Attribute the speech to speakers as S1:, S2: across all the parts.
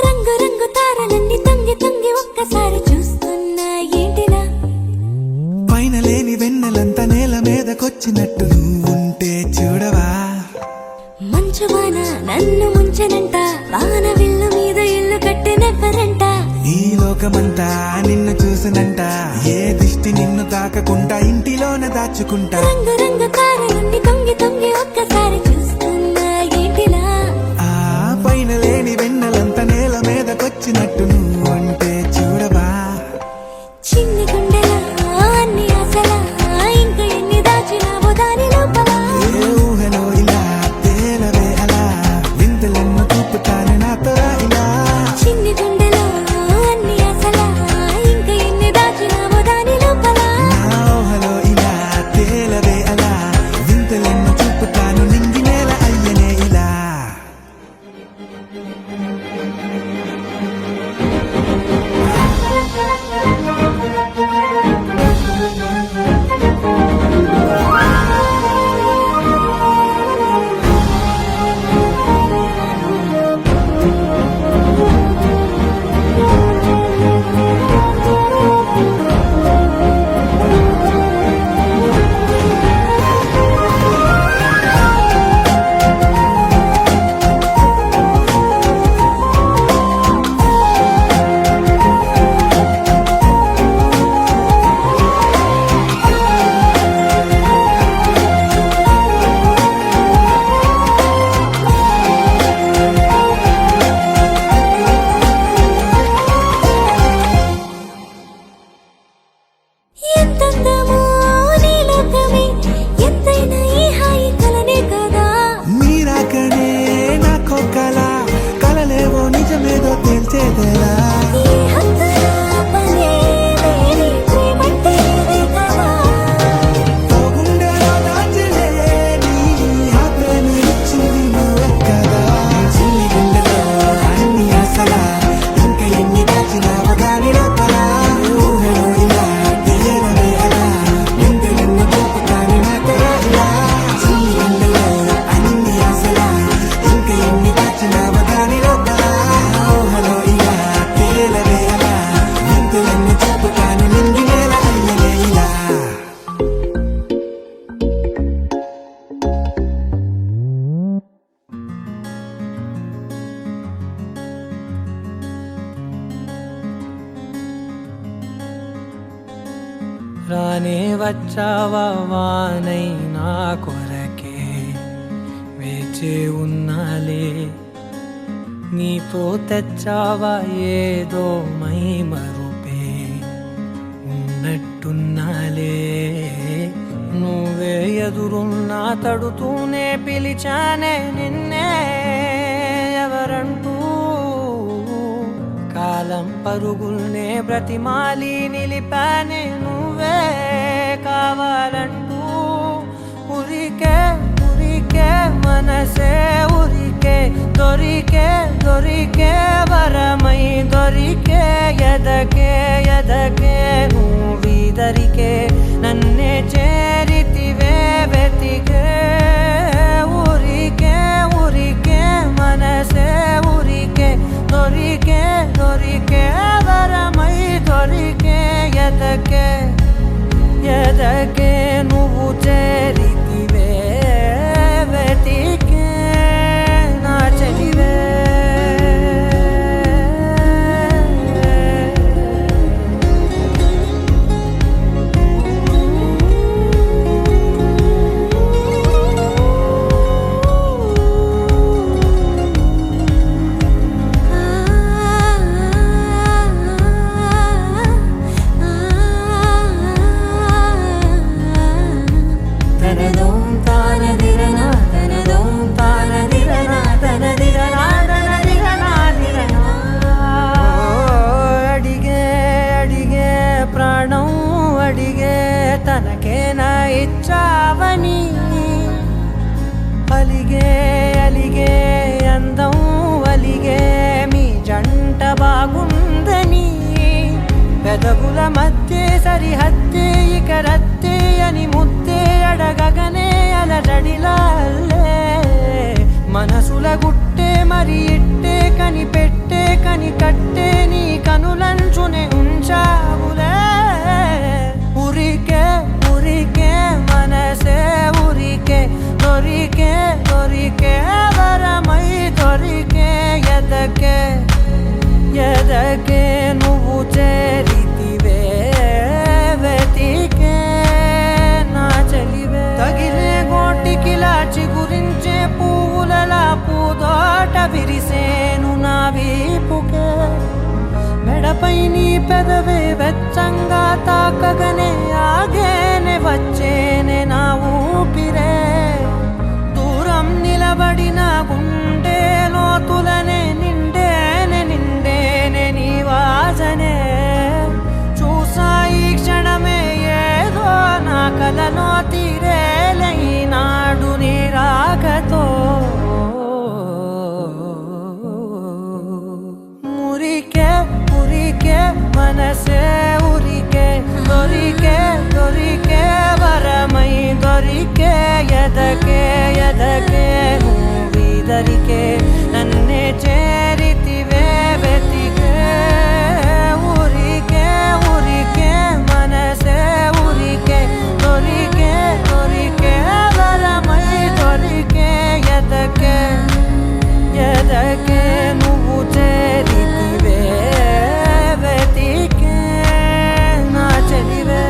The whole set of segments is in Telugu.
S1: రంగు రంగు తారలన్నీ తొంగి తొంగి ఒక్కసారి చూస్తున్నా ఏంటిలా
S2: పైన లేని వెన్నెలంతా నేల మీదకొచ్చినట్టు నువ్వుంటే చూడవా
S1: మంచువాన నన్ను ముంచనంట వాన విల్లు మీద ఇల్లు కట్టినెవ్వరంట
S2: ఈ లోకమంతా నిన్ను చూసినంట ఏ దిష్టి నిన్ను తాకకుండా ఇంటిలోన దాచుకుంటా
S1: రంగు రంగు తారలన్నీ తొంగి తొంగి ఒక్కసారి చూస్తున్నా ఏంటిలా
S2: ఆ పైన లేని వెన్నెలంతా నేల మీదకొచ్చినట్టు నువ్వుంటే చూడవా
S1: చిన్ని గుండెలా అన్ని ఆశలా ఇంకా ఎన్ని దాచినావో దాని లోపల
S2: ఏ ఊహలో ఇలా తేలవే అలా వింతలెన్నో చూపుతాను నాతో ఇలా
S1: చిన్ని గుండెలో అన్ని ఆశలా ఇంకా ఎన్ని దాచినావో దాని లోపల
S2: నా ఊహలో ఇలా తేలవే అలా వింతలెన్నో చూపుతాను నింగి నేల అయ్యనే ఇలా
S1: ఎంతందమో నీ లోకమే ఎంతైనా ఈ హాయి కలనే కదా
S2: మీరాకనే నాకో కలలేవో నిజమేదో తేల్చేదేలా
S1: ఈ హద్దుల పనే లేని ప్రేమంటే ఇదే కదా
S2: ఓ గుండెలో దాచలేని ఆ ప్రేమ ఇచ్చింది నువ్వే కదా చిన్ని గుండెలో అన్ని ఆశలా ఇంకా ఎన్ని దాచినావో దాని లోపల ఊహలో ఇలా తేలవే అలా వింతలెన్నో చూపుతాను నాతో ఇలా చిన్ని గుండెలో అన్ని ఆశలా ఇంకా ఎన్ని దాచినావో దాని లోపల ఊహలో ఇలా తేలవే అలా వింతలెన్నో చూపుతాను నింగి నేల అయ్యలే ఇలా
S3: రానే వచ్చావా వానై నా కొరకే వేచే ఉన్నాలే నీతో తెచ్చావా ఏదో మై మరుపే ఉన్నట్టున్నాలే నువ్వే ఎదురున్నా తడుతూనే పిలిచానే నిన్నే ఎవరంటూ కాలం పరుగుల్నే బ్రతిమాలి నిలిపానే నువ్వే కావాలంటూ ఉరికే ఉరికే మనసే ఉరికే దొరికే వరమై దొరికే ఎదకే నువ్విదరికే నన్నే చేరితివే వెతికే ఉరికే మనసే ఉరికే దొరికే వరమై దొరికే ఎదకే నువ్వు చేరితివే వెతికే నా చెలివే తనకేనా ఇచ్చావని అలిగే అందం అలిగే మీ జంట బాగుందని పెదవుల మధ్య సరిహద్దు ఇక రత్తి కట్టే నీ కనులంచునే ఉంచావులే ఉరికే ఉరికే మనసే ఉరికే దొరికే దొరికే వరమై దొరికే ఎదకే ఎదకే నువ్వు చేరితివే వెతికే నా చెలివే తగిలే గోటికిలా చిగురించే పువ్వులలా పూదోట విరిసేను నా వీపుకే మెడపై నీ పెదవే వెచ్చంగా తాకగనే ఆగేనే వచ్చేనే నా ఊపిరే దూరం నిలబడిన గుండె లోతులనే నిండేనే నిండేనే నీ వాసనే చూసా ఈ క్షణమే ఏదో నా కలలో తీరేలే ఈనాడు నీ రాకతో మురికే మురికే మనసే ఉరికే దొరికే దొరికే వరమై దొరికే ఎదకే ఎదకే నువ్విదరికే నన్నే చేరితివే వెతికే ఉరికే ఉరికే మనసే ఉరికే దొరికే దొరికే వరమై దొరికే ఎదకే ఎదకే నువ్వు చేరితివే వెతికే నా చెలివే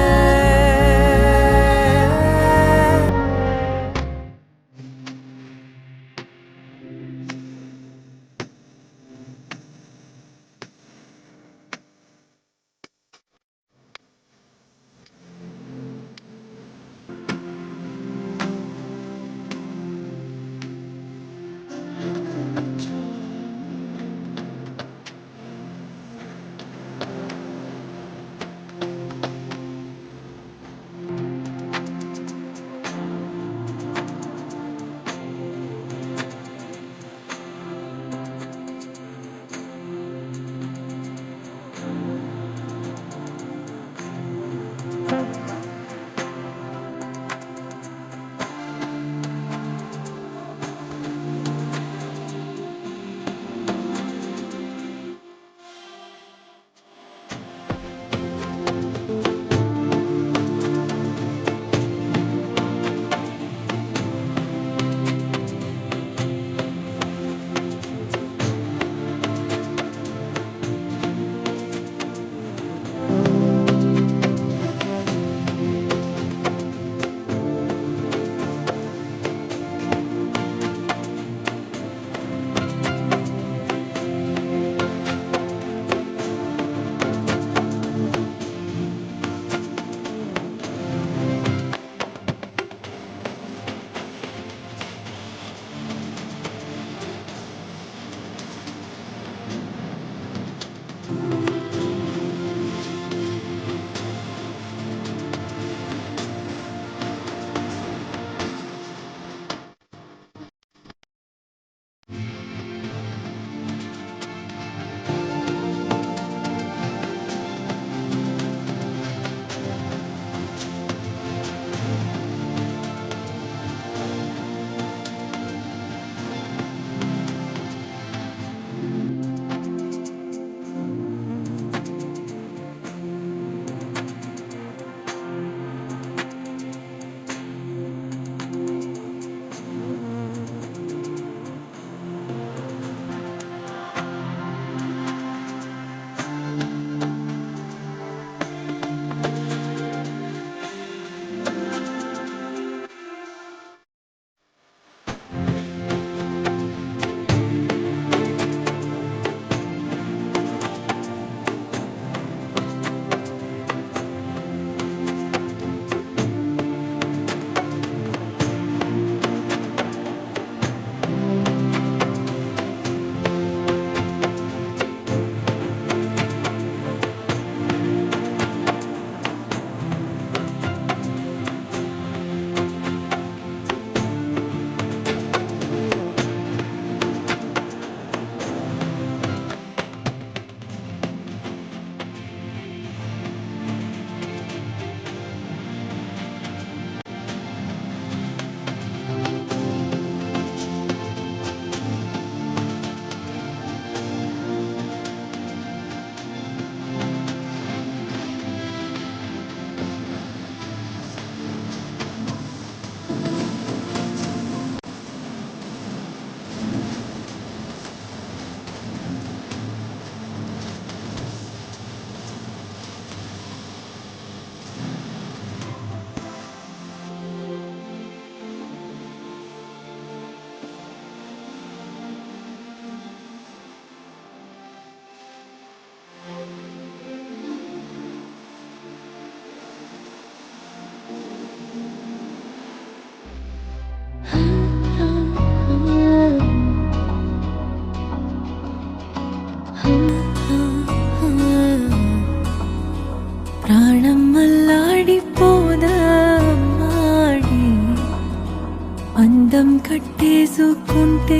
S1: అనుకుంటే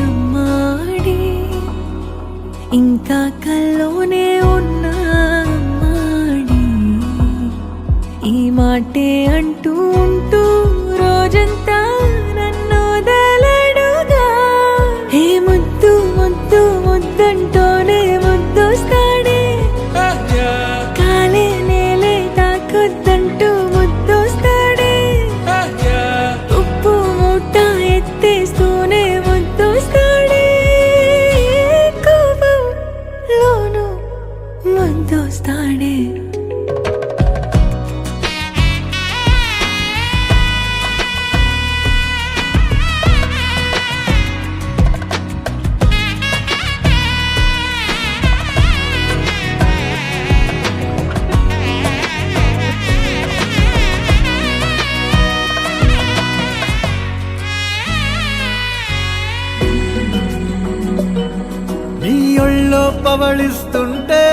S1: అమ్మాడి ఇంకా కల్లోనే ఉన్నా అమ్మాడి ఈ మాటే అంటూ ఉంటూ రోజంతా నన్ను వదలడుగా హే ముద్దు ముద్దు ముద్దంటూనే ముద్దొస్తాడే కాలే నేలే తాకొద్దంటూ ముద్దొస్తాడే ఉప్పు మూట ఎత్తేస్తూనే ముద్దొస్తాడే కోపంలోను ముద్దొస్తాడే
S3: నీ ఒళ్ళో పవళిస్తుంటే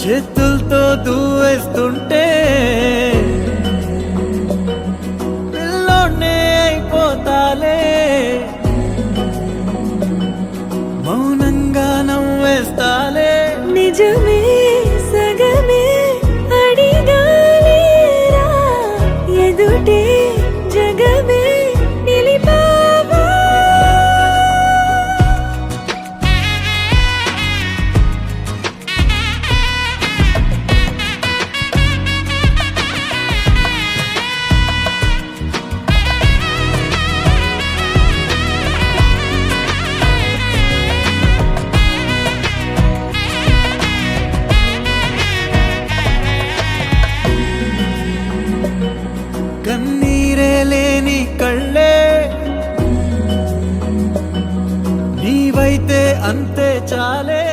S3: చేతులతో దూవేస్తుంటే పిల్లోనే అయిపోతాలే మౌనంగా నవ్వేస్తాలే
S1: నిజమే సగమే అడిగాలేరా ఎదుటే జగమే నిలిపావా
S3: కన్నీరే లేని కళ్ళే నీవైతే అంతే చాలే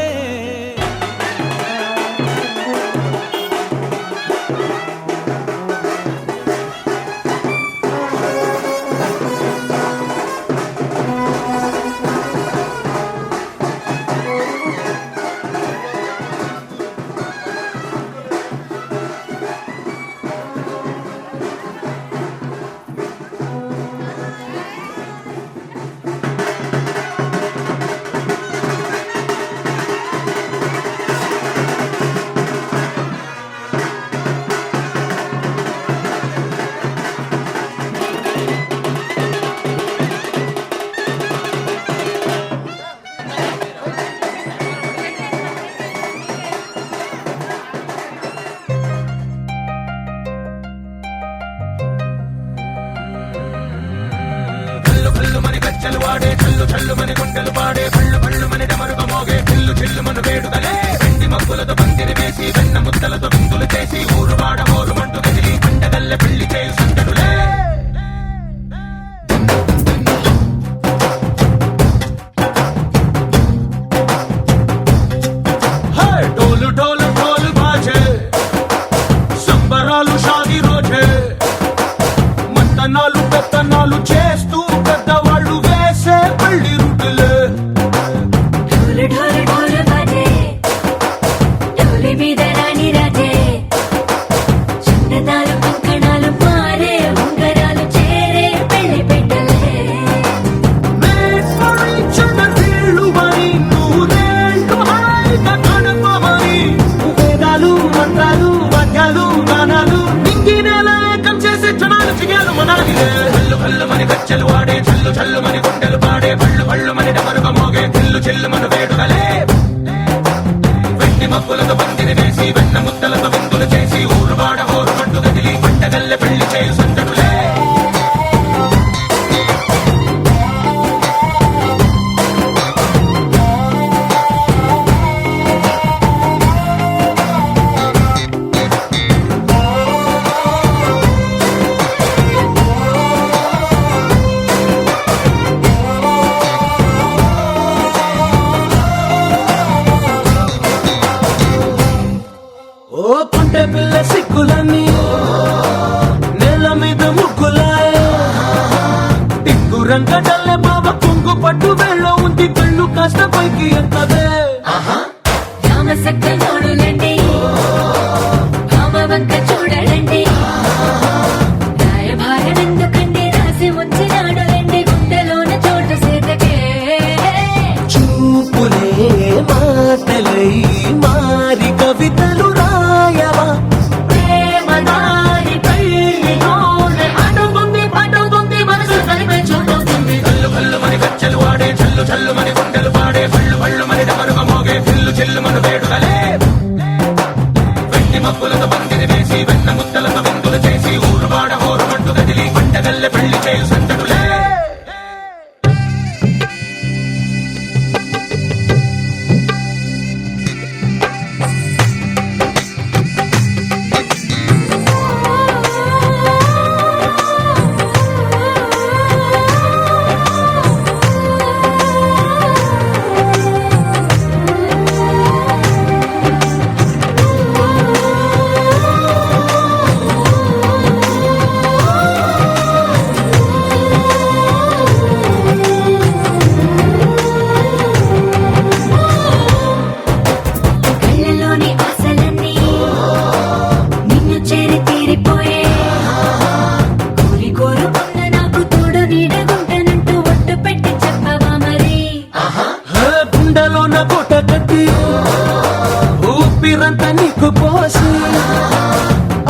S3: వాడే చల్లు చల్లు మన గుండెలు పాడే పళ్ళు పళ్ళు మన డమరుగ మోగే చిల్లు చిల్లు మన వేడుకలే వెండి మబ్బులతో పందిరి వేసి వెన్న ముద్దలతో విందులు చేసి ఊరు వాడ ఊరు మంటు కదిలి పండగల్లె పెళ్లి చేయు సందడులే డోలు డోలు డోలు బాజే సంబరాలు షాది రోజే మంతనాలు పెత్తనాలు చేస్తూ పెద్దవాళ్ళు వేసే పెళ్లి రుటులే
S1: ఢోలు ఢోలు ఢోలు బాజే ఢోలి మీద రాణి రాజే చందనాలు కంకణాలు మారే ఉంగరాలు చేరే పెళ్లి పెట్టలే
S3: మేల్పరించీళ్ళు నూరేళ్ళు హాయిగా గడపమని వేదాలు మంత్రాలు వాద్యాలు గానాలు నింగినేల ఏకం చేసే క్షణాలు చిగాలు మనాలిలే కళ్ళు కళ్ళు మని గచ్చెలు వాడే చల్లు చల్లు మని గుండెలు పాడే పళ్ళు పళ్ళు మని డమరుగ మోగే చిల్లు చిల్లు మన వేడుకలే వెండి మబ్బులతో పందిరి వేసి వెన్న ముద్దలతో విందులు చేసి ఊరు వాడ ఊరు మంటు కదిలి పంటగల్లె పెళ్లి చేయు సందడులే ఓ పుంటె పిల్ల సిక్కులన్నీ నేల మీద ముగ్గులాయ టింగు రంగడల్లే బాబ కుంగు పట్టు వేళ్ళ ఉంది కళ్ళు కాస్త పైకి ఎత్తదే
S1: రామ సక్క నోడులండి రామ వంక చూడడండి రాయభాగమెందుకండి రాసి
S3: వేడుకలే వెండి మబ్బులతో పందిరి వేసి వెన్న ముద్దలతో విందులు చేసి ఊరు వాడ హోరుమంటూ కదిలి పంటగల్లె పెళ్లి చేయు సందడులే
S1: కళ్ళలోని ఆశలన్నీ నిన్ను చేరి తీరిపోయే కోరి కోరుకున్న నాకు తోడు నీడగుంటనంటూ ఒట్టు పెట్టి చెప్పవా మరి
S3: గుండెలోన కోట కట్టి ఊపిరంతా నీకు పోసి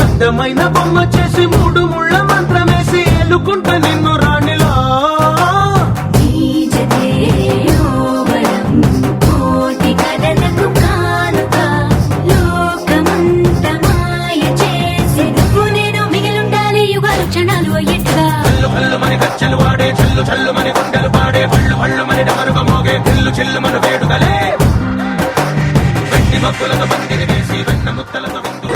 S3: అడ్డమైన బొమ్మ చేసి మూడు ముళ్ళ మంత్రమేసి ఎలుకుంట నిన్ను రాణిలా
S1: నీ జతే యోవరం కోటి కలలకు కానుక లోకమంత మాయ చేసి నువ్వు నేను మిగిలుండాలి యుగాలు క్షణాలు అయ్యట్టుగా
S3: కల్లు కల్లు మని కచ్చలు వాడే చల్లు చల్లు మని గుండెలు పాడే పళ్ళు పళ్ళు మని డమరుగ మోగే చిల్లు చిల్లు మన వేడుకలే వెండి మబ్బులతో పందిరి వేసి వెన్న ముద్దలతో విందు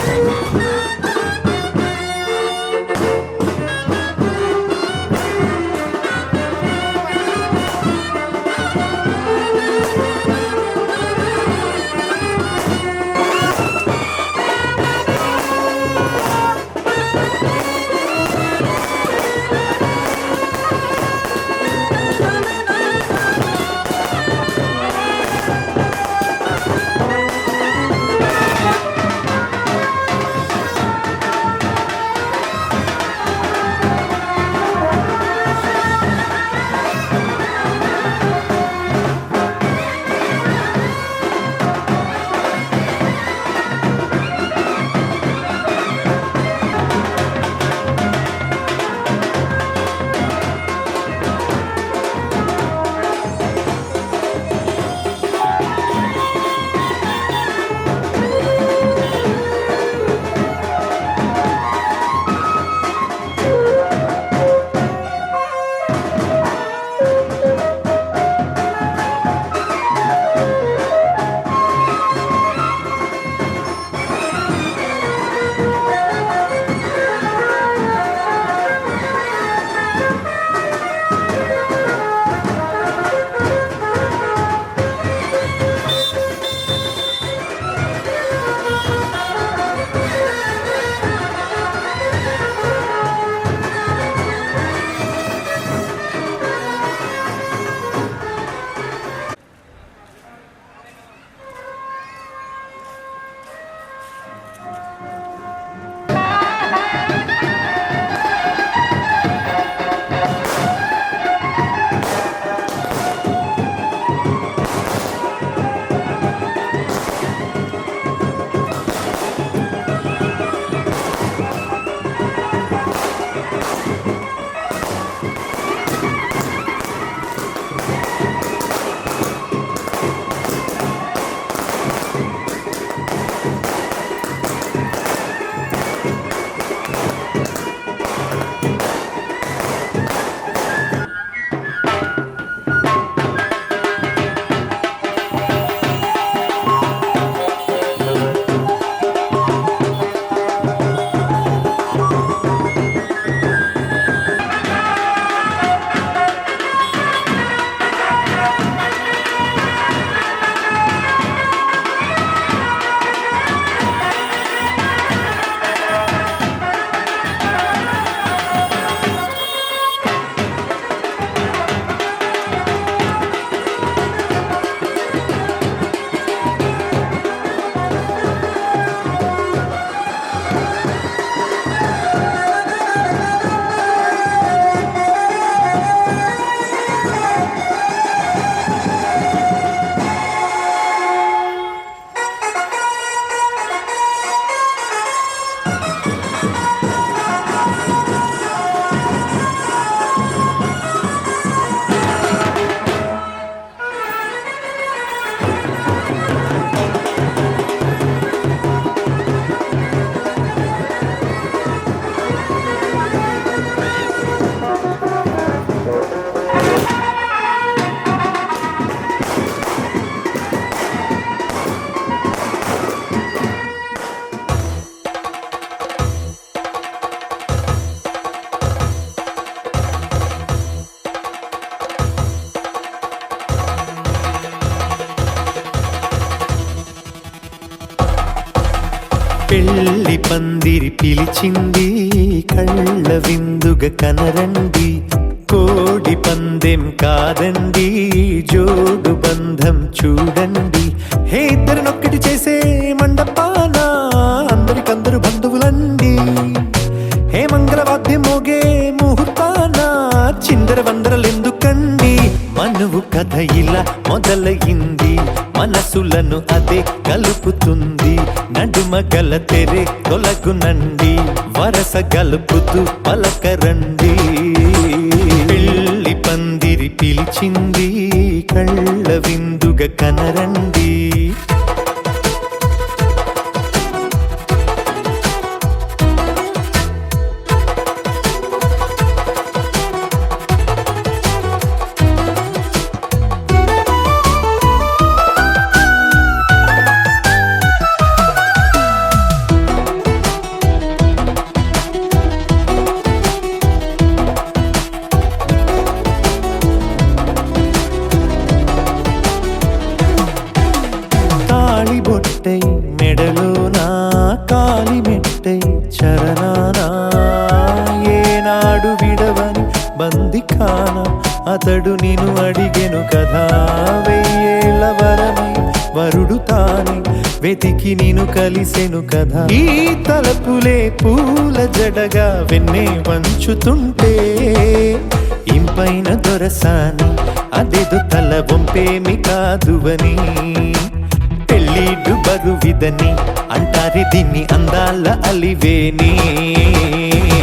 S4: పందిరి పిలిచింది కళ్ళ విందుగ కనరండి కోడి పందెం కాదండి జోడు బంధం చూడండి హే ఇద్దరినొక్కటి చేసే మండపాన అందరికందరు బంధువులండి హే మంగళవాద్యం మోగే ముహూర్తాన చిందర వందరలెందుకండి మనువు కథ ఇలా మొదలయింది మనసులను అదే కలుపుతుంది నడుమ గల తెరే తొలగునండి వరస గలుపుతూ పలకరండి పెళ్లి పందిరి పిలిచింది కళ్ళ విందుగ కనరండి బొట్టై మెడలోనా కాలి మెట్టై చరణానా ఏనాడు విడవని బందిఖాన అతడు నిన్ను అడిగెను కదా వెయ్యేళ్ళ వరమై వరుడు తానే వెతికి నిన్ను కలిసెను కదా ఈ తలపులే పూల జడగా వెన్నే వంచుతుంటే ఇంపైన దొరసాని అదేదో తల వంపేమి కాదువని పెళ్ళిడు బరువిదని అంటారే దీన్ని అందాల అలివేని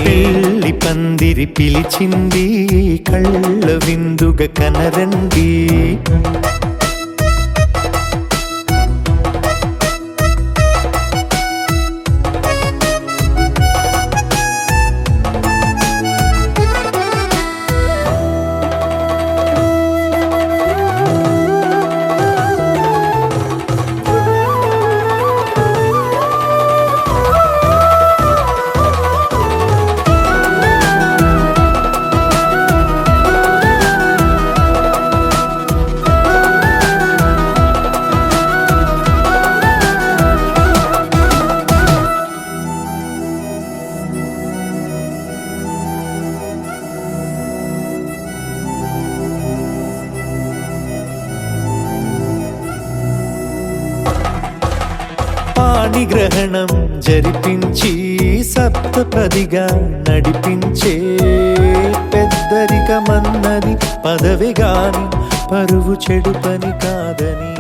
S4: పెళ్లి పందిరి పిలిచింది కళ్ళ విందుగ కనరండి పాణిగ్రహణం జరిపించి సప్తపదిగా నడిపించే పెద్దరికమన్నది పదవి గాని పరువు చెడు పని కాదని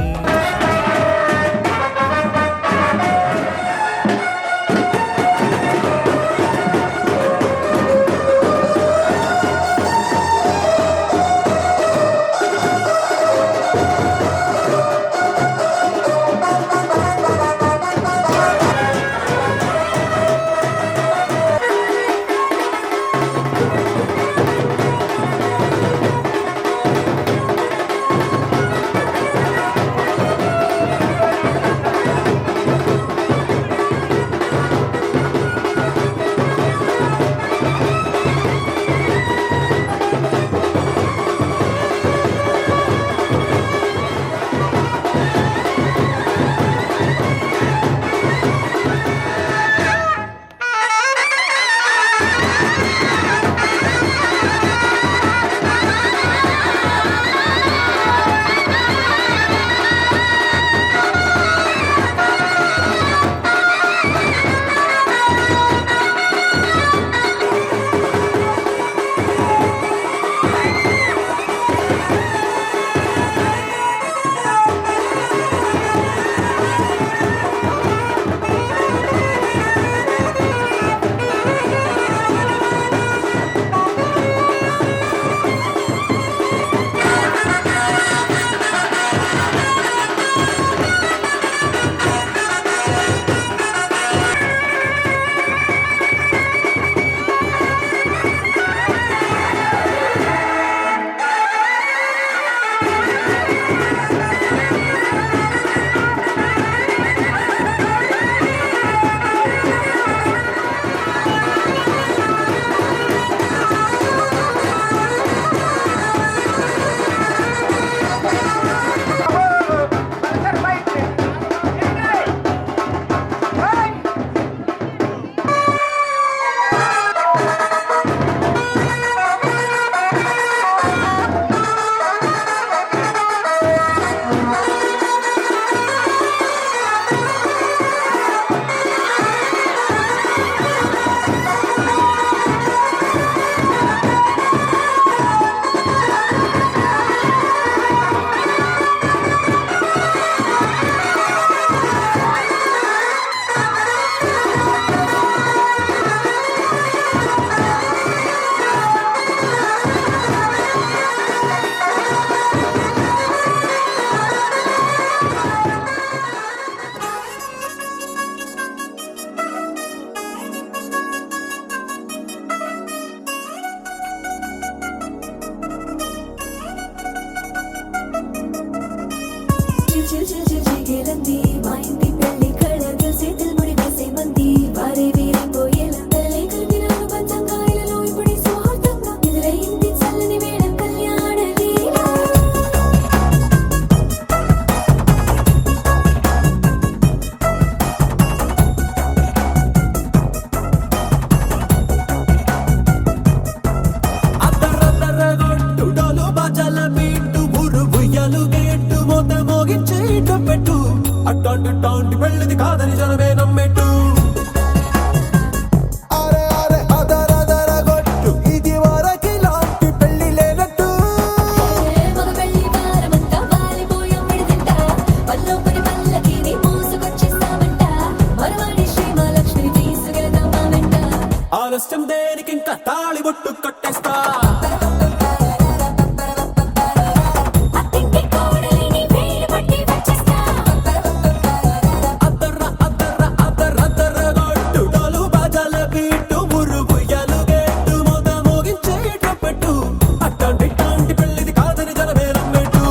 S3: అట్టాంటి టాంటి పెళ్ళిది కాదని జనమే నమ్మెట్టు
S2: అరే అరే అదర అదర గొట్టు ఇది వరకి లాంటి పెళ్లి లేనట్టు
S1: మగ పెళ్లి వారమంతా వాలిపోయాం విడిదింట పల్లోపడి పల్లకిని మోసుకొచ్చేస్తామంట మరవాడి శ్రీమహాలక్ష్మిని తీసుకెళ్దాం మా వెంట
S3: ఆలస్యం దేనికి ఇంకా తాళి బొట్టు కట్టేస్తా
S1: అత్తింటి కోడలిని వేలు పట్టి వచ్చేస్తా
S3: అద్దర్ర అద్దర్ర అద్దర్ర అద్దర్ర గొట్టు డోలు బాజాల బీటు మురుగుయ్యలు గేటు మోత మోగించేటప్పుడు అట్టాంటి టాంటి పెళ్ళిది కాదని జనమే నమ్మెట్టు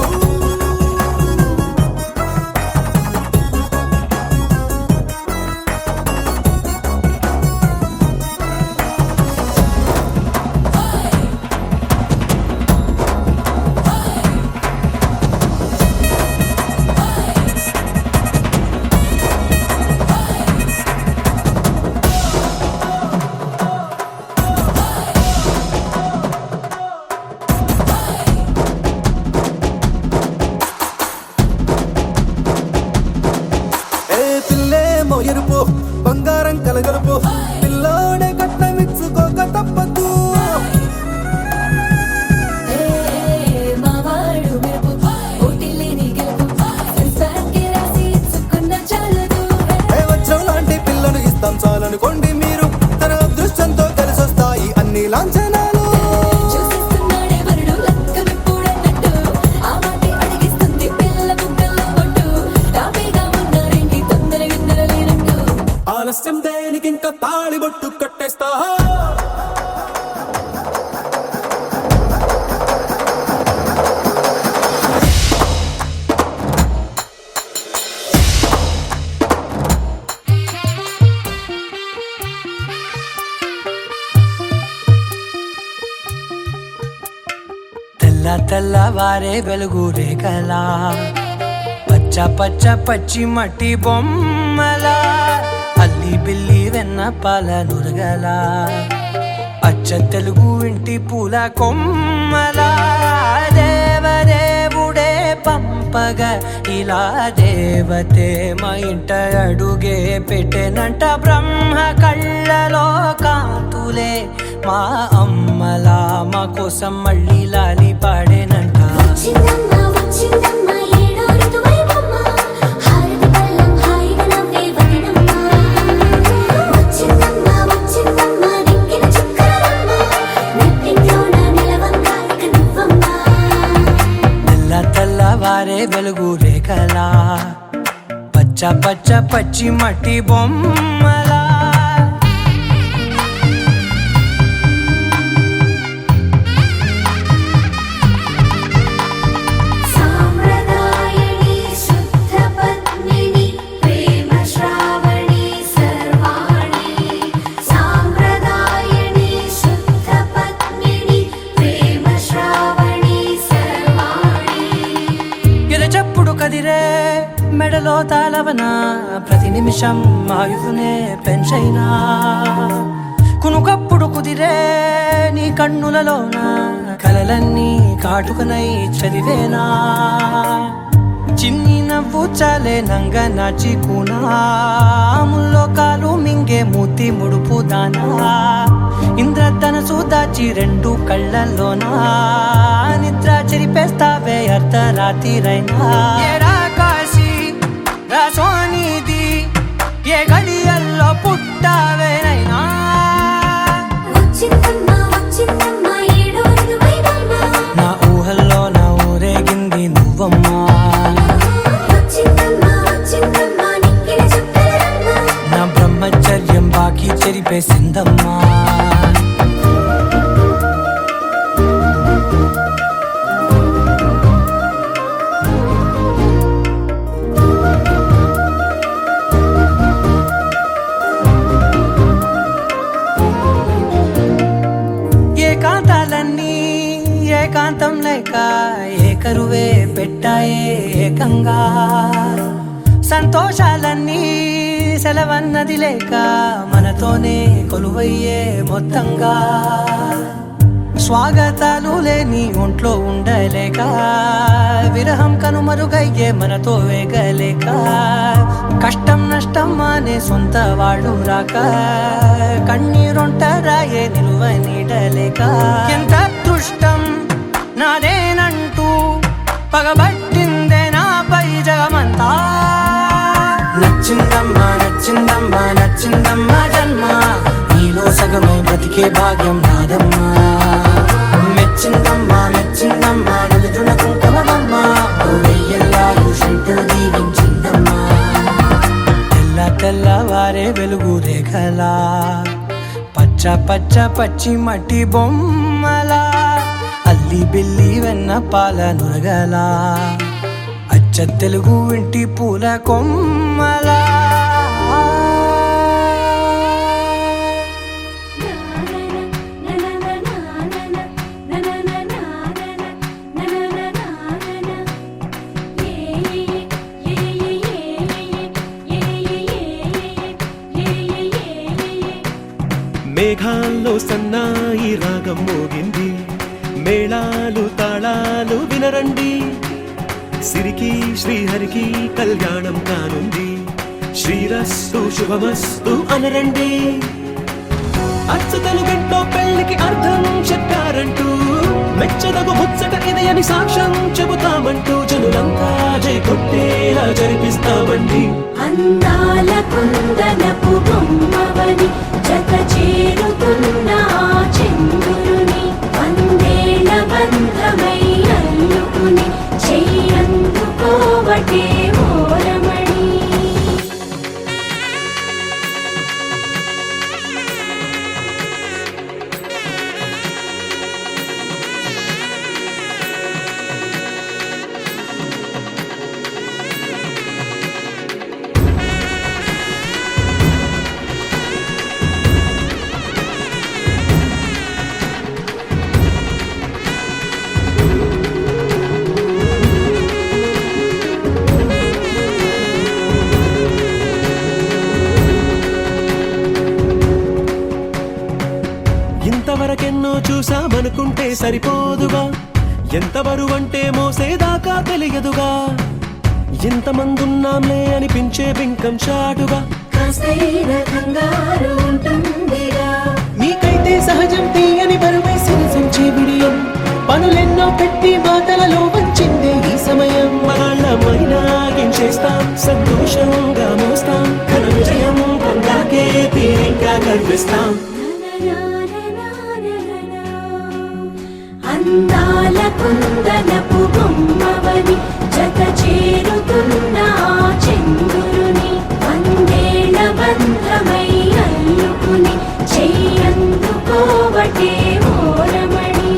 S2: ఏ పిల్లేమో ఎరుపు బంగారం కలగలుపు పిల్లోడే కట్టమిచ్చుకోక తప్పదు
S1: మా వాడు మెరుపు ఓటిల్లేని గెలుపు సంసారంకే రాసి ఇచ్చుకున్న చాలదు
S2: ఏ వచ్చం లాంటి పిల్లను ఇస్తాం చాలనుకోండి మీరు తన అదృష్టంతో కలిసొస్తాయి అన్ని లాంఛనాలు
S1: చూసిస్తున్నాడే వరుడు లక్క విప్పుడన్నట్టు ఆ మాటే అడిగిస్తుంది పిల్ల బుగ్గల్లో ఒట్టు తాపేగా ఉన్నారేంటి తొందర గిందర లేనట్టు
S3: ఆలస్యం దేనికి ఇంకా తాళి బొట్టు కట్టేస్తా
S5: తెల్ల తెల్లవారే వెలుగు రేఖలా పచ్చ పచ్చ పచ్చి మట్టి బొమ్మలా అల్లి బిల్లి వెన్న పాల నురగలా అచ్చ తెలుగు ఇంటి పూల కొమ్మలా దేవదేవుడే పంపగా ఇలా దేవతే మా ఇంట అడుగే పెట్టెనంట బ్రహ్మ కళ్ళలో కాంతులే మా అమ్మలా మా కోసం మళ్ళీ లాలి పాడేనంట
S1: వచ్చిందమ్మ ఏడో ఋతువైవమ్మ హారతి పళ్ళం హాయిగా నవ్వే వదినమ్మ వచ్చిందమ్మ దిక్కిన చుక్కలమ్మ నెట్టింట్లోన నిలవంగా ఇక నువ్వమ్మ
S5: తెల్ల తెల్లవారే వెలుగు రేఖలా పచ్చ పచ్చ పచ్చి మట్టి బొమ్మలా
S1: సాంప్రదాయని శుద్ధ పద్మిని ప్రేమ శ్రావణి సర్వాణి సాంప్రదాయని శుద్ధ పద్మిని ప్రేమ శ్రావణి సర్వాణి
S5: ఎరచప్పుడు కదిరే మెడలో తాళవన ప్రతి నిమిషం ఆయుధునే పెంచైనా కునుకప్పుడు కుదిరే నీ కన్నులలోన కలలన్నీ కాటుకనై చదివేనా చిన్ని నవ్వు చాలే నంగ నాచి కూనాముల్లో కాలు మింగే మూతి ముడుపు దానా ఇంద్రధనసు దాచి రెండు కళ్ళల్లోనా నిద్ర చెరిపేస్తావే అర్ధరాత్రిరైనా ఏరా కాశీ రా సోనిది ఏ గడియల్లో పుట్టావేనైనా
S1: వచ్చిందమ్మ ఏడో ఋతువైవమ్మ
S5: నా ఊహల్లో నా ఊరేగింది నువ్వమ్మా
S1: వచ్చిందమ్మ నిక్కిన చుక్కలమ్మ
S5: నా బ్రహ్మచర్యం బాకీ చెరిపేసిందమ్మా ఏకాంతాలన్నీ ఏకాంతం లేక ఏకరువే పెట్టాయే ఏకంగా సంతోషాలన్నీ సెలవన్నది లేక మనతోనే కొలువయ్యే మొత్తంగా స్వాగతాలు లేని ఒంట్లో ఉండలేక విరహం కనుమరుగయ్యే మనతో వేగలేక కష్టం నష్టం అనే సొంత వాళ్ళు రాక కన్నీరొంటరాయే నిలువ నీడలేక ఎంత అదృష్టం నాదేనంటూ పగబట్టిందే నాపై జగమంతా నచ్చిందమ్మా నచ్చిందమ్మా నచ్చిందమ్మా జన్మ నీలో సగమై బ్రతికే భాగ్యం నాదమ్మా మెచ్చిందమ్మా మెచ్చిందమ్మా నలుదున కుంకుమమ్మా వెయ్యల్లాలు శంకరు దీవించిందమ్మా తెల్ల తెల్లవారే వెలుగు రేఖలా పచ్చ పచ్చ పచ్చి మట్టి బొమ్మలా అల్లి బిల్లి వెన్న పాల నురగలా అచ్చ తెలుగు ఇంటి పూల కొమ్మలా
S4: మేఘాల్లో సన్నాయి రాగం మోగింది మేళాలు తాళాలు వినరండి సిరికి శ్రీహరికి కళ్యాణం కానుంది శ్రీరస్తు శుభమస్తు అనరండి అచ్చు తెలుగింటో పెళ్లికి అర్థం చెప్పారంటూ మెచ్చదగు ముచ్చట ఇది అని సాక్ష్యం చెబుతామంటూ జనులంతా జై కొట్టేలా జరిపిస్తామండి
S1: అందాల కుందనపు బొమ్మవని జత చేరుతున్న ఆ చంద్రుని వందేళ్ల బంధమై అల్లుకుని చెయ్యందుకోవటే ఓరమణి
S4: ఇంతవరకెన్నో చూసామనుకుంటే సరిపోదుగా ఎంత బరువంటే మోసేదాకా తెలియదుగా ఇంతమందున్నాంలే అనిపించే బింకం చాటుగా
S1: కాస్తైన కంగారు ఉంటుందిగా
S3: నీకైతే సహజం తీయని బరువై సిరిసించే బిడియం పనులెన్నో పెట్టి మాటలలో వచ్చిందే ఈ సమయం
S4: మగాళ్ళమైనా గించేస్తాం సంతోషంగా మోస్తాం ఘన విజయం పొందాకే తీరిగ్గా కనిపిస్తాం
S1: అందాల కుందనపు బొమ్మవని జత చేరుతున్న ఆ చంద్రుని వందేళ్ల బంధమై అల్లుకుని చెయ్యందుకోవటే ఓరమణి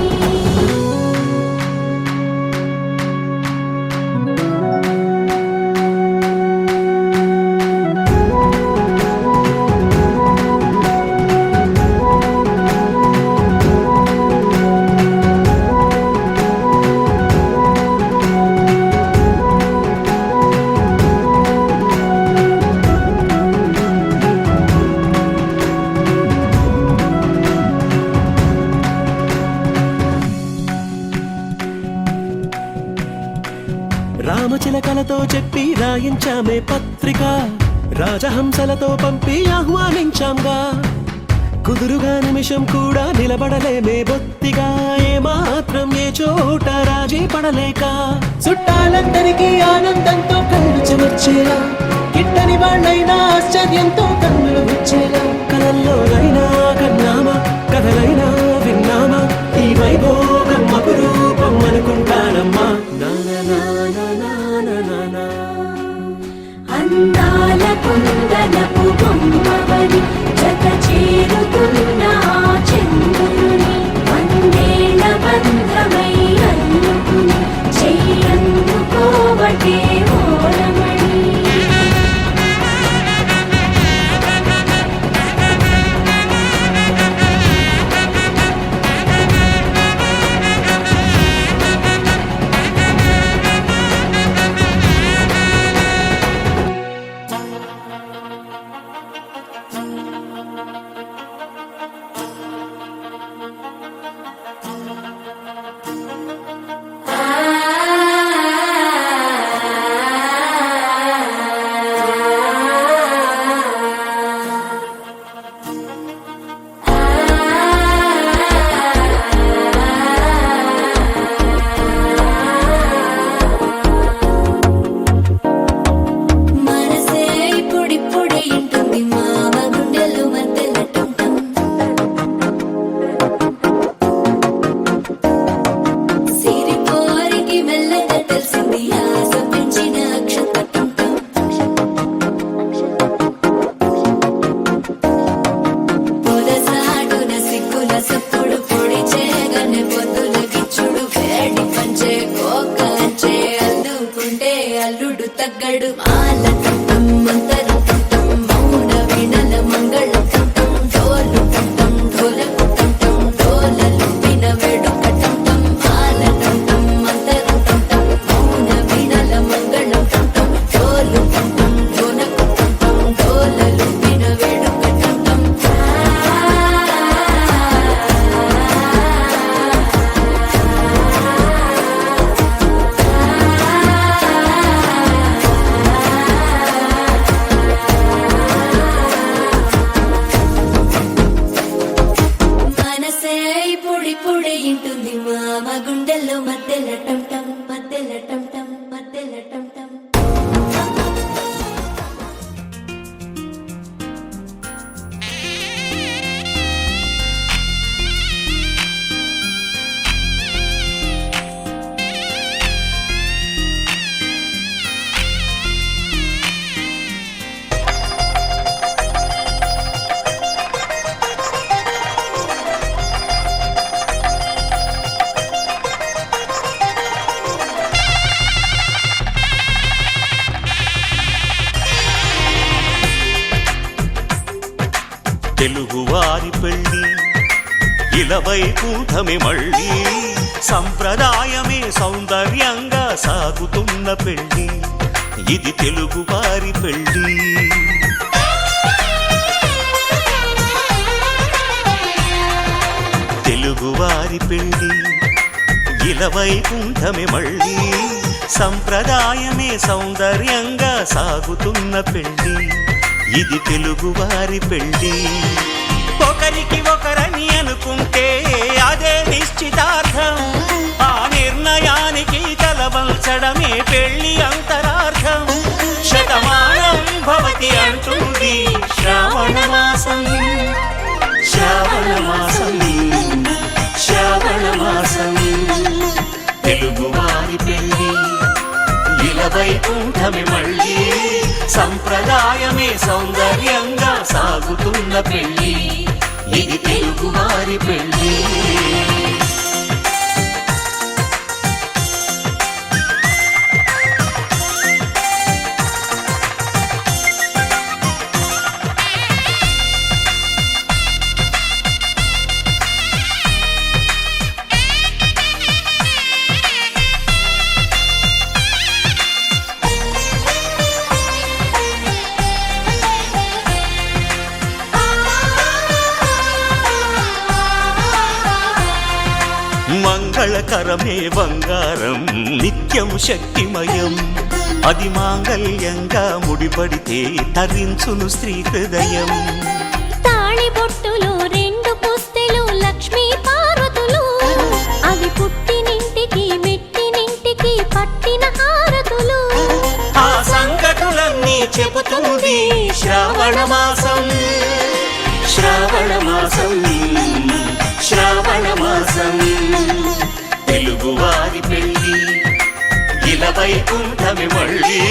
S4: రామచిలకలతో చెప్పి రాయించామే పత్రిక రాజహంసలతో పంపి ఆహ్వానించాంగా కుదురుగా నిమిషం కూడా నిలబడలేమే బొత్తిగా ఏమాత్రం ఏ చోట రాజీ పడలేక
S3: చుట్టాలందరికీ ఆనందంతో కళ్ళు చెమర్చేలా గిట్టని వాళ్ళైనా ఆశ్చర్యంతో కన్నులు వచ్చేలా
S4: కలల్లోనైనా కన్నామా కథలైనా విన్నామా ఈ వైభోగం అపురూపం అనుకుంటానమ్మా
S1: అందాల కుందనపు బొమ్మవని జత చేరుతున్న ఆ చంద్రుని వందేళ్ల బంధమై అల్లుకుని చెయ్యందుకోవటే ఓరమణి నడుమాల టం మంతరం టం మౌన వీణల మంగళం టం డోలు టం ఢోలకు టం డోలలు విన వేడుక టం మాల టం మంతరం టం మౌన వీణల మంగళం టం డోలు టం ఢోలకు టం డోలలు విన వేడుక టం మనసే పొడి పొడి ఇంటుంది మామ గుండెల్లో మధ్యల టం టం మధ్యల టం టం మధ్యల టం టం
S4: తెలుగువారి పెళ్ళి ఇలవై కూటమి మళ్ళీ సంప్రదాయమే సౌందర్యంగా సాగుతున్న పెళ్ళి ఇది తెలుగువారి పెళ్ళి తెలుగువారి పెళ్ళి ఇలవై కూటమి మళ్ళీ సంప్రదాయమే సౌందర్యంగా సాగుతున్న పెళ్ళి ఇది తెలుగువారి పెళ్ళి ఒకరికి ఒకరని అనుకుంటే అదే నిశ్చితార్థం ఆ నిర్ణయానికి తలవంచడమే పెళ్ళి అంతరార్థం శతమానం భవతి అంటుంది శ్రావణ మాసం శ్రావణ మాసం శ్రావణ మాసం తెలుగువారి పెళ్ళి ఇలవై కూటమి మళ్ళీ సంప్రదాయమే సౌందర్యంగా సాగుతున్న పెళ్ళి ఇది తెలుగువారి పెళ్ళి మంగళకరమే బంగారం నిత్యం శక్తిమయం అది మాంగళ్యంగా ముడిపడితే తరించును స్త్రీ హృదయం
S6: తాళిబొట్టులో రెండు పుస్తెలు లక్ష్మీ పార్వతులు అవి పుట్టినింటికి మెట్టినింటికి పట్టిన హారతులు
S4: ఆ సంగతులన్నీ చెబుతుంది శ్రావణ మాసం శ్రావణ మాసం శ్రావణ మాసం తెలుగువారి పెళ్ళి ఇలవై కూటమి మళ్ళీ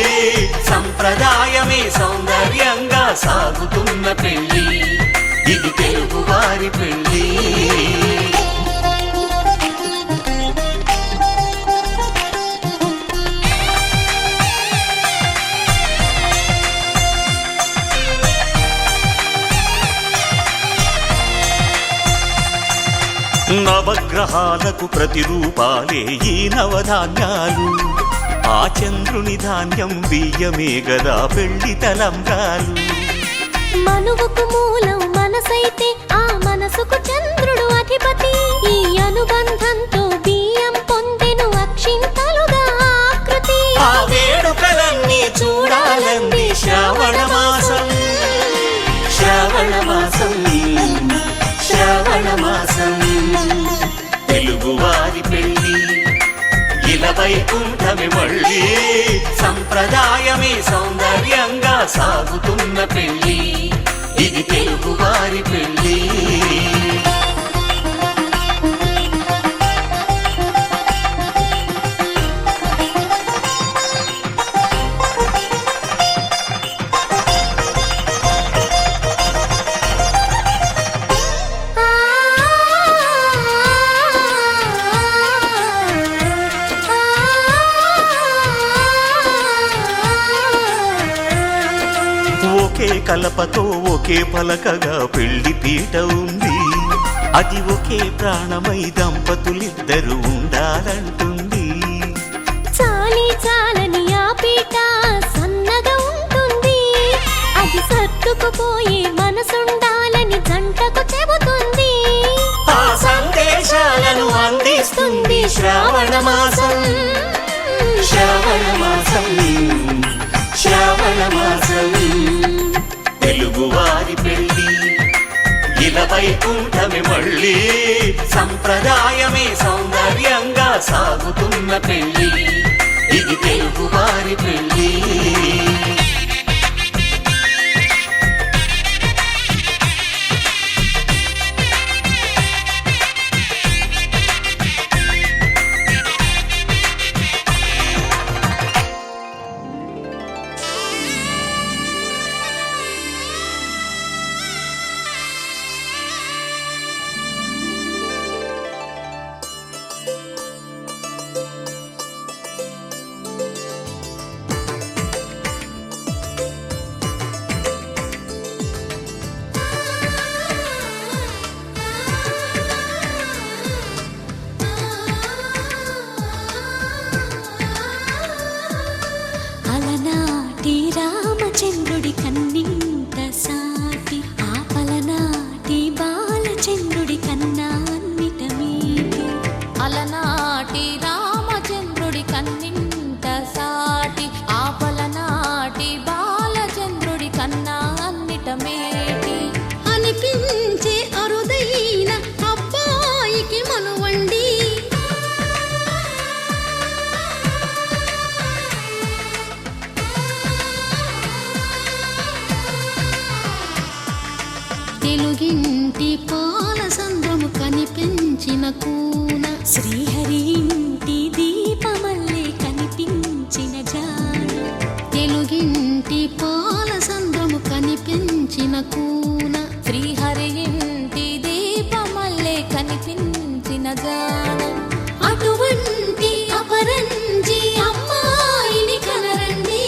S4: సంప్రదాయమే సౌందర్యంగా సాగుతున్న పెళ్ళి ఇది తెలుగువారి పెళ్ళి నవగ్రహాలకు ప్రతిరూపాలే ఈ నవధాన్యాలు ఆ చంద్రుని ధాన్యం బియ్యమే గదా పెళ్లి తలంబ్రాలు
S6: మనువుకు మూలం మనసైతే ఆ మనసుకు చంద్రుడు అధిపతి ఈ అనుబంధంతో బియ్యం పొందెను అక్షింతలుగా ఆకృతి
S4: ఆ వేడుకలన్నీ చూడాలంది శ్రావణ మాసం శ్రావణ మాసం శ్రావణ మాసం తెలుగువారి పెళ్ళి ఇలవై కూటమి మళ్ళీ సంప్రదాయమే సౌందర్యంగా సాగుతున్న పెళ్ళి ఇది తెలుగువారి పెళ్ళి కలపతో ఒకే పలకగా పెళ్లి పీట ఉంది. అది ఒకే ప్రాణమై దంపతులిద్దరూ ఉండాలంటుంది.
S6: చాలి చాలని ఆ పీట సన్నగా ఉంటుంది. అది సర్దుకుపోయే మనసుండాలని జంటకు చెబుతుంది.
S4: ఆ సందేశాలను అందిస్తుంది శ్రావణ మాసం. శ్రావణ మాసం, శ్రావణ మాసం. తెలుగువారి పెళ్లి ఇలా వైకుంఠమే మళ్ళీ, సంప్రదాయమే సౌందర్యంగా సాగుతున్న పెళ్లి. ఇది తెలుగువారి పెళ్లి.
S6: అలనాటి రామచంద్రుడి కన్నింత సాటి, ఆపలనాటి బాలచంద్రుడి కన్నా అన్నిట మీటి. అలనాటి రామచంద్రుడి కన్నింత సాటి, ఆపలనాటి బాలచంద్రుడి కన్నా అన్నిట మేటి. అనిపించే అరుదైన అబ్బాయికి మనువండి, తెలుగింటి పాల సంద్రము కనిపించిన కూన, శ్రీహరి ఇంటి దీపమల్లే కనిపించిన జాడ. తెలుగింటి పాల సంద్రము కనిపించిన కూన, శ్రీహరి ఇంటి దీపమల్లే కనిపించిన జాడ. అటువంటి అపరంజి అమ్మాయిని కనరండి.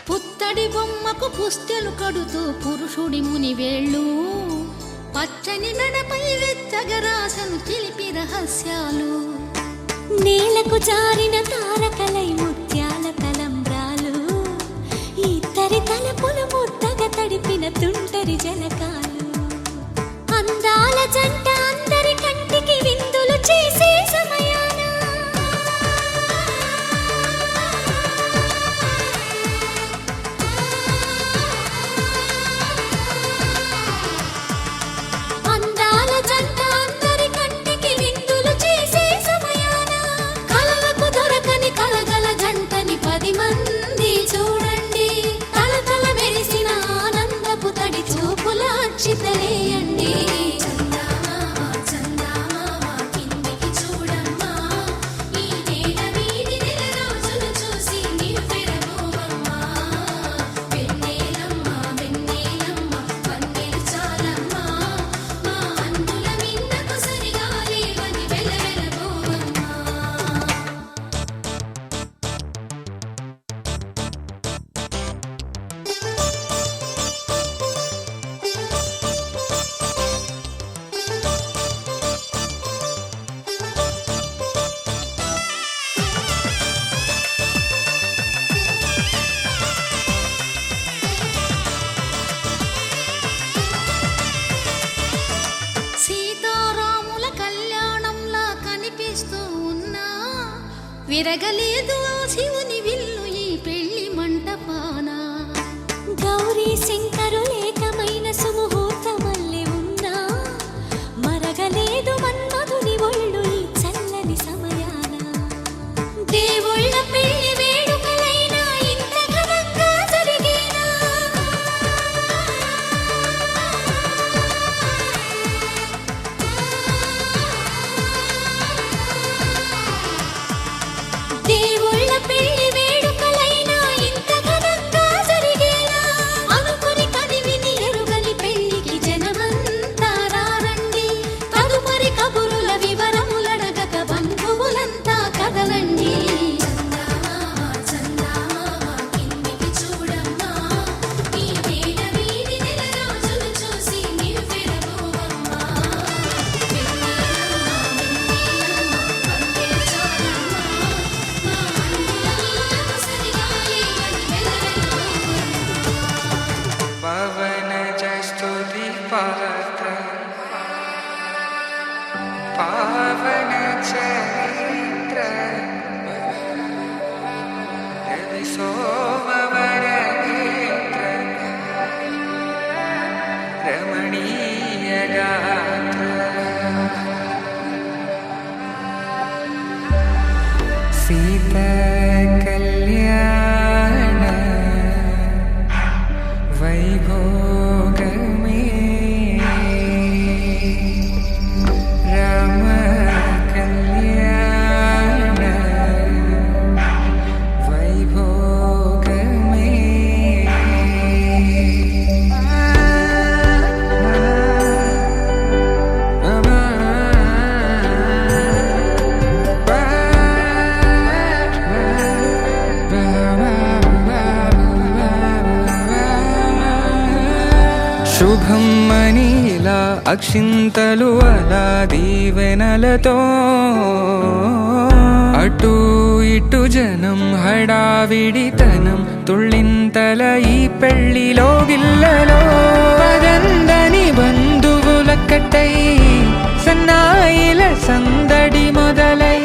S6: పుత్తడి బొమ్మకు పుస్తెలు కడుతూ పురుషుడి ముని వేళ్ళు, పచ్చని మెడపై వెచ్చగరాసను చిలిపి రహస్యాలు. నేలకు జారిన తారకలై ముత్యాల తలంబ్రాలు, ఇద్దరి తలపులు ముద్దగా తడిపిన తుంటరి జలకాలు. అందాల జంట అందరి కంటికి విందులు చేసే సమయాన చితలేయండి. విరగలేదు ఆ శివుని విల్లు ఈ పెళ్లి మంటపాన.
S1: గౌరీ శంకరు ఏకమైన సుముహూర్తమల్లె ఉన్నా మరగలేదు మన్మధుని ఒళ్ళు ఈ చల్లని సమయాన. దేవుళ్ళ పెళ్లి వేడుకలైనా ఇంత ఘనంగా జరిగేనా? దేవుళ్ళ పెళ్లి వేడుకలైనా ఇంత ఘనంగా జరిగేనా? అనుకుని కదివిని ఎరుగని పెళ్లికి జనమంతా రారండి. తదుపరి కబురుల వివరములడగక బంధువులంతా కదలండి. చందమామ కిందికి చూడమ్మా, ఈ వేళ వీధి నెల రోజులు చూసి నివ్వెరపోవమ్మా.
S7: పవన జస్తుతి పాత్ర పావన చరిత్ర రవి సోమవర నేత్ర రమణీయ గాత్ర సీత కళ్యాణ వైభోగమే రామ కళ్యాణ వైభోగమే. శుభం మనీలా అక్షింతలు అలా దీవెనలతో అటు ఇటు జనం హడావిడితనం తుళ్ళింతల ఈ పెళ్లిలో గిల్లలో పదందని బంధువులక్కటై సన్నాయిల సందడి మొదలై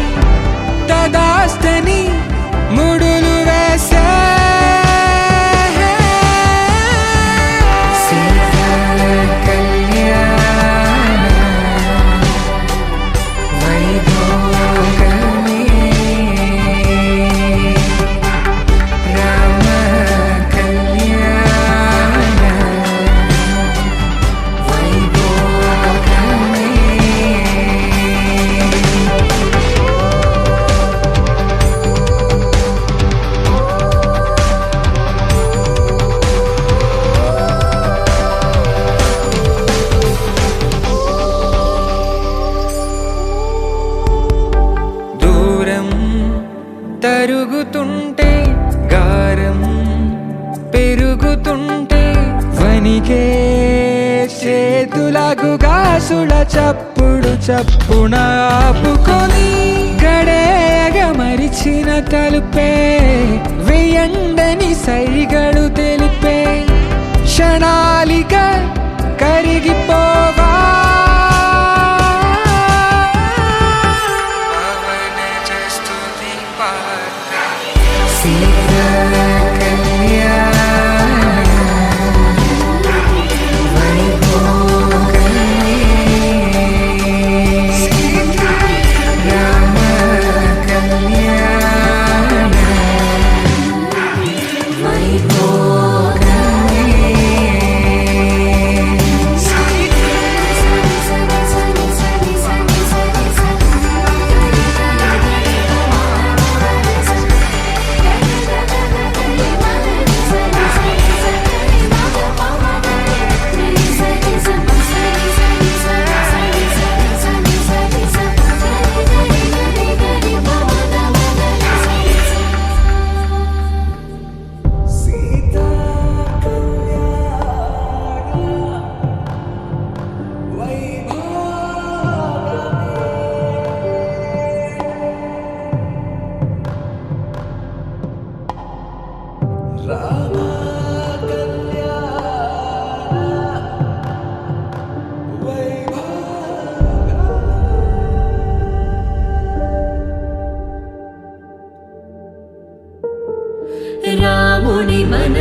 S7: తదాస్తని ముడులు వేసే తరుగుతుంటే గారం పెరుగుతుంటే వనికే చేతులకు గాసుల చప్పుడు చప్పున ఆపుకొని గడేగ మరిచిన తలుపే వెయ్యండని సైగడు తెలిపే క్షణాలిక కరిగిపోవా.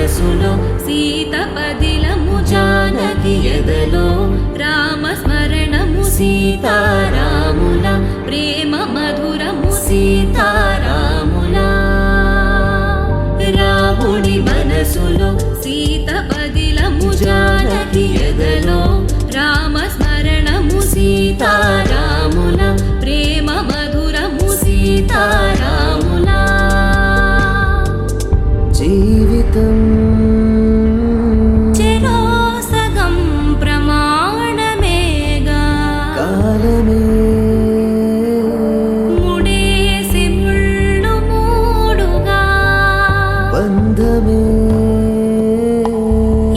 S1: మనసులో సీత పదిలము జానకి ఎదలో రామస్మరణము సీతారాముల ప్రేమ మధురము సీతారాముల రాముడి మనసులో సీత పదిలము జానకి ఎదలో రామస్మరణము సీతారాముల ప్రేమ మధురము సీతారాముల
S5: జీవితం
S1: చెరో సగం ప్రమాణమేగా
S5: కాలమే
S1: ముడేసి ముళ్ళు మూడుగా
S5: బంధమే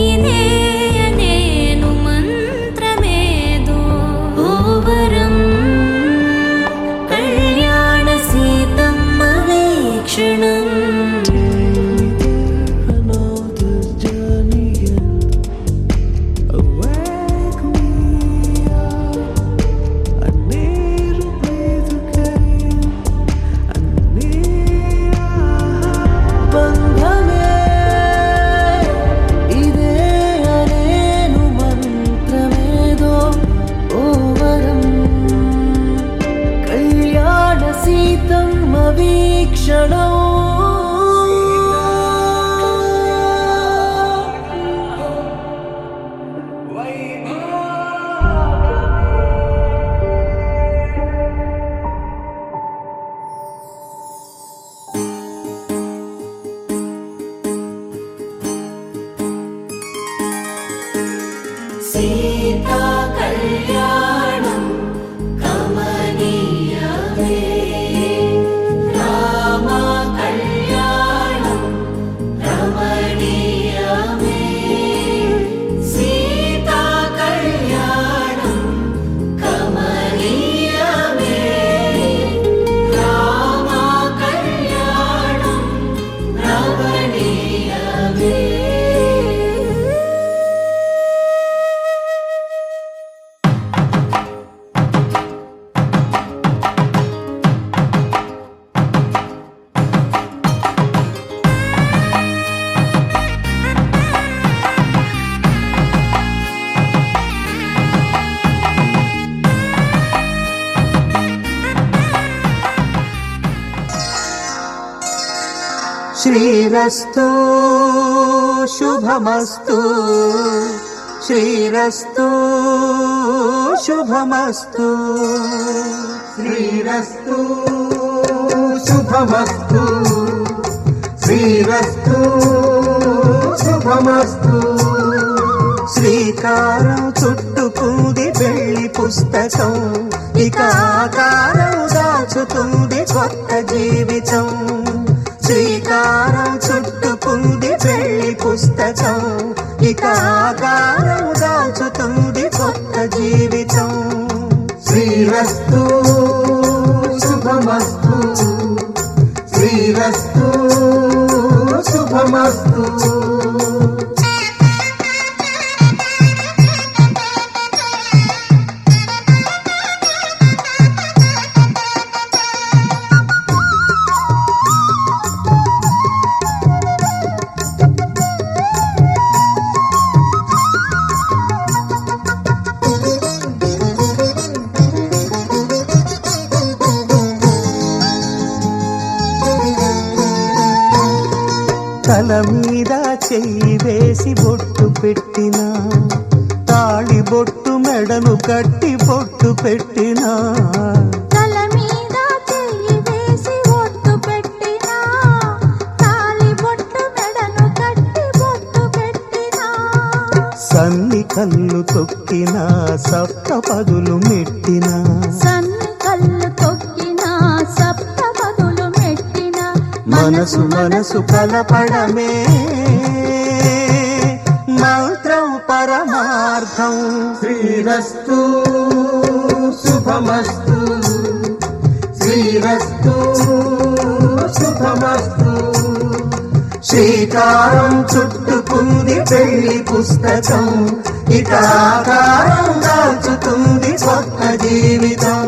S1: ఇదే నేను మంత్రమేదో ఓవరం కళ్యాణ Seethamma వీక్షణం
S2: Another journey awake me up. I need to breathe again. I need
S5: బంధమే ఇదే అనేను మంత్రమేదో ఓవరం కళ్యాణ సీతమ్మ వీక్షణం
S1: సీతా కళ్యాణం కమనీయమే రామ కళ్యాణం రమణీయమే సీతా కళ్యాణం కమనీయమే రామ కళ్యాణం రమణీయమే
S5: శ్రీరస్తు శుభమస్తు శ్రీరస్తు శుభమస్తు శ్రీరస్తు శుభమస్తు శ్రీరస్తు శుభమస్తు శ్రీకారం చుట్టుకుంది వెళ్ళి పుస్తకం ఇక ఆకారం దాచుతుంది కొత్త జీవితం శ్రీకారం చుట్టుకుంది వెళ్ళి పుస్తకం ఇక ఆకారం దాచుతుంది కొత్త జీవితం శ్రీరస్తు శుభమస్తు శ్రీరస్తు శుభమస్తు తల మీద చెయ్యి వేసి బొట్టు పెట్టినా తాళి బొట్టు మెడను కట్టి బొట్టు పెట్టినా
S6: తల మీద చెయ్యి వేసి ఒట్టు పెట్టినా తాళి బొట్టు మెడను కట్టి బొట్టు పెట్టినా
S5: సన్ని కళ్ళు తొక్కినా సప్త పదులు మెట్టినా
S6: సన్ని కళ్ళు తొక్కినా సప్త పదులు మెట్టినా
S5: మనసు మనసు కలపడమే మంత్రం పరమార్థం శ్రీరస్తు శుభమస్తు శ్రీరస్తు శుభమస్తు శ్రీకారం చుట్టుకుంది పెళ్లి పుస్తకం ఇక ఆకారం దాల్చుతుంది కొత్త జీవితం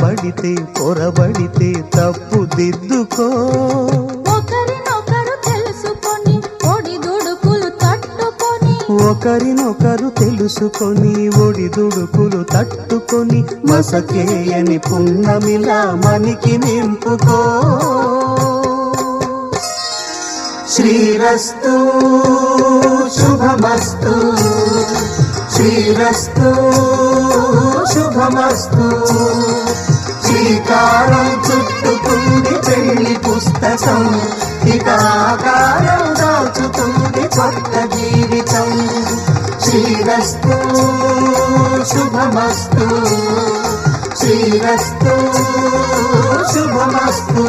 S4: తడబడితే పొరబడితే తప్పు దిద్దుకో.
S6: ఒకరినొకరు తెలుసుకొని ఒడిదుడుకులు తట్టుకొని
S4: ఒకరినొకరు తెలుసుకొని ఒడిదుడుకులు తట్టుకొని మసకేయని పున్నమిలా మనికి నింపుకో. శ్రీరస్తు శుభమస్తు, శ్రీరస్తు శుభమస్తు. శ్రీకారం చుట్టుకుంది పెళ్లి పుస్తకం, ఇక ఆకారం దాచుతుంది కొత్త జీవితం. శ్రీరస్తు శుభమస్తు, శ్రీరస్తు శుభమస్తు.